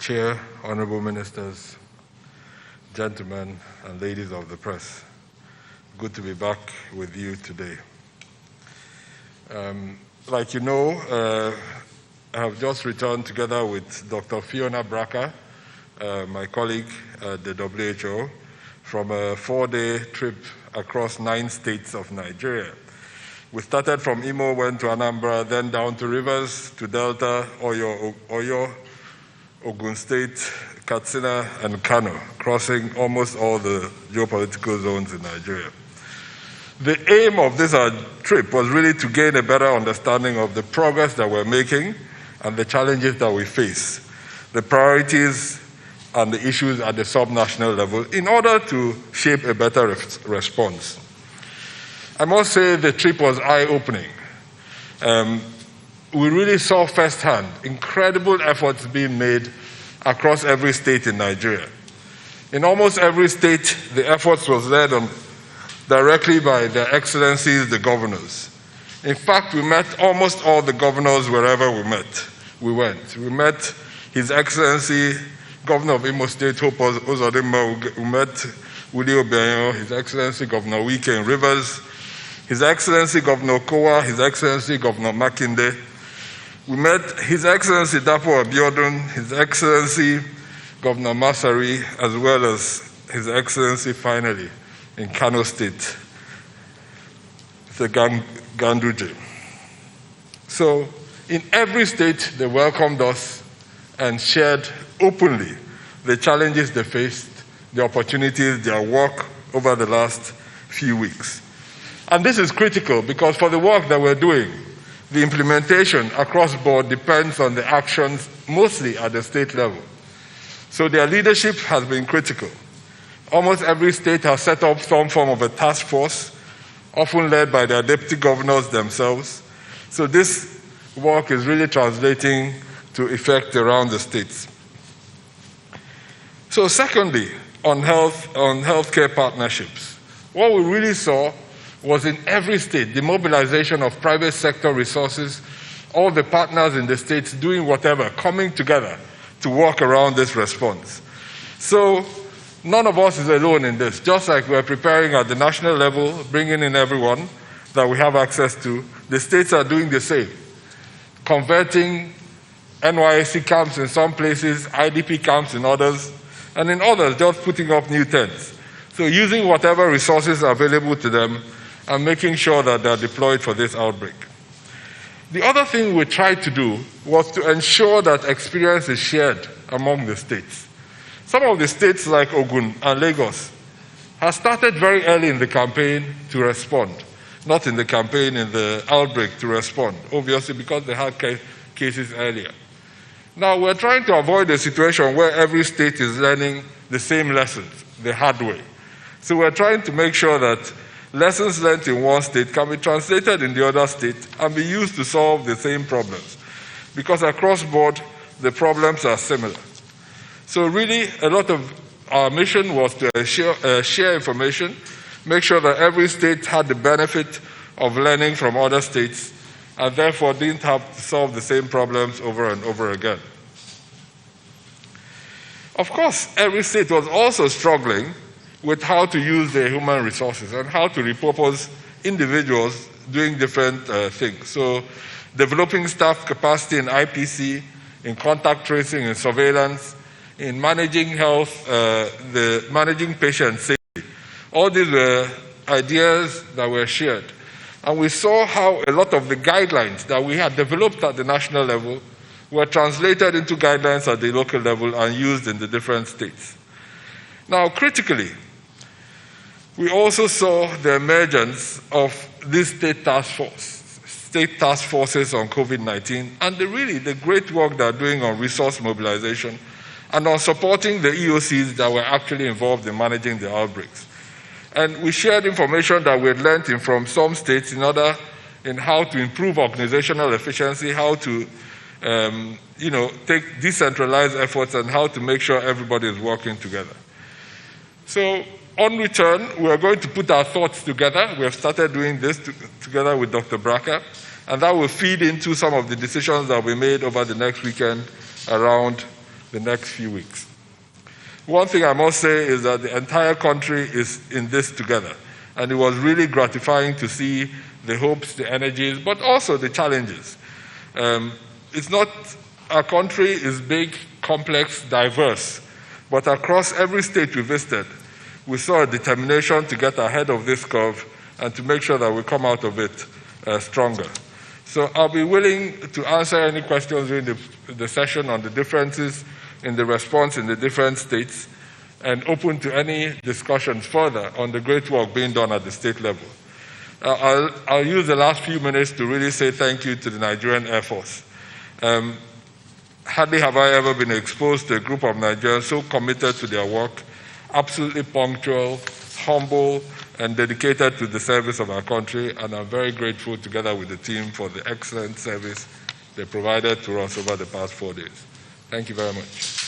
Chair, honorable ministers, gentlemen and ladies of the press, good to be back with you today. Like you know, I have just returned together with Dr. Fiona Bracker, my colleague at the WHO, from a 4-day trip across 9 states of Nigeria. We started from Imo, went to Anambra, then down to Rivers, to Delta, Oyo, Ogun State, Katsina, and Kano, crossing almost all the geopolitical zones in Nigeria. The aim of this trip was really to gain a better understanding of the progress that we're making and the challenges that we face, the priorities and the issues at the subnational level in order to shape a better response. I must say the trip was eye-opening. We really saw firsthand incredible efforts being made across every state in Nigeria. In almost every state, the efforts was led on directly by their excellencies, the governors. In fact, we met almost all the governors wherever we went. We met His Excellency, Governor of Imo State, Hope Uzodimma. We met Willie Obianyo, His Excellency, Governor Wike in Rivers, His Excellency, Governor Kowa, His Excellency, Governor Makinde. We met His Excellency, Dapo Abiodun, His Excellency, Governor Masari, as well as His Excellency, finally, in Kano State, the Ganduje. So, in every state, they welcomed us and shared openly the challenges they faced, the opportunities, their work over the last few weeks. And this is critical because for the work that we're doing, the implementation across board depends on the actions mostly at the state level. So their leadership has been critical. Almost every state has set up some form of a task force, often led by their deputy governors themselves. So this work is really translating to effect around the states. So secondly, on healthcare partnerships, what we really saw was in every state the mobilization of private sector resources, all the partners in the states doing whatever, coming together to work around this response. So none of us is alone in this. Just like we're preparing at the national level, bringing in everyone that we have access to, the states are doing the same, converting NYSC camps in some places, IDP camps in others, and in others just putting up new tents. So using whatever resources are available to them and making sure that they're deployed for this outbreak. The other thing we tried to do was to ensure that experience is shared among the states. Some of the states like Ogun and Lagos have started very early in the campaign to respond, not in the campaign, in the outbreak to respond, obviously because they had cases earlier. Now we're trying to avoid a situation where every state is learning the same lessons, the hard way. So we're trying to make sure that lessons learned in one state can be translated in the other state and be used to solve the same problems. Because across board, the problems are similar. So really, a lot of our mission was to share information, make sure that every state had the benefit of learning from other states, and therefore didn't have to solve the same problems over and over again. Of course, every state was also struggling with how to use their human resources and how to repurpose individuals doing different things. So developing staff capacity in IPC, in contact tracing and surveillance, in managing health, managing patient safety. All these were ideas that were shared. And we saw how a lot of the guidelines that we had developed at the national level were translated into guidelines at the local level and used in the different states. Now, critically, we also saw the emergence of this state task forces on COVID-19, and the great work they're doing on resource mobilization and on supporting the EOCs that were actually involved in managing the outbreaks. And we shared information that we had learned from some states in how to improve organizational efficiency, how to take decentralized efforts, and how to make sure everybody is working together. So on return, we are going to put our thoughts together. We have started doing this together with Dr. Bracker, and that will feed into some of the decisions that we made over the next weekend around the next few weeks. One thing I must say is that the entire country is in this together, and it was really gratifying to see the hopes, the energies, but also the challenges. Our country is big, complex, diverse, but across every state we visited, we saw a determination to get ahead of this curve and to make sure that we come out of it stronger. So I'll be willing to answer any questions during the session on the differences in the response in the different states, and open to any discussions further on the great work being done at the state level. I'll use the last few minutes to really say thank you to the Nigerian Air Force. Hardly have I ever been exposed to a group of Nigerians so committed to their work, absolutely punctual, humble, and dedicated to the service of our country, and I'm very grateful together with the team for the excellent service they provided to us over the past 4 days. Thank you very much.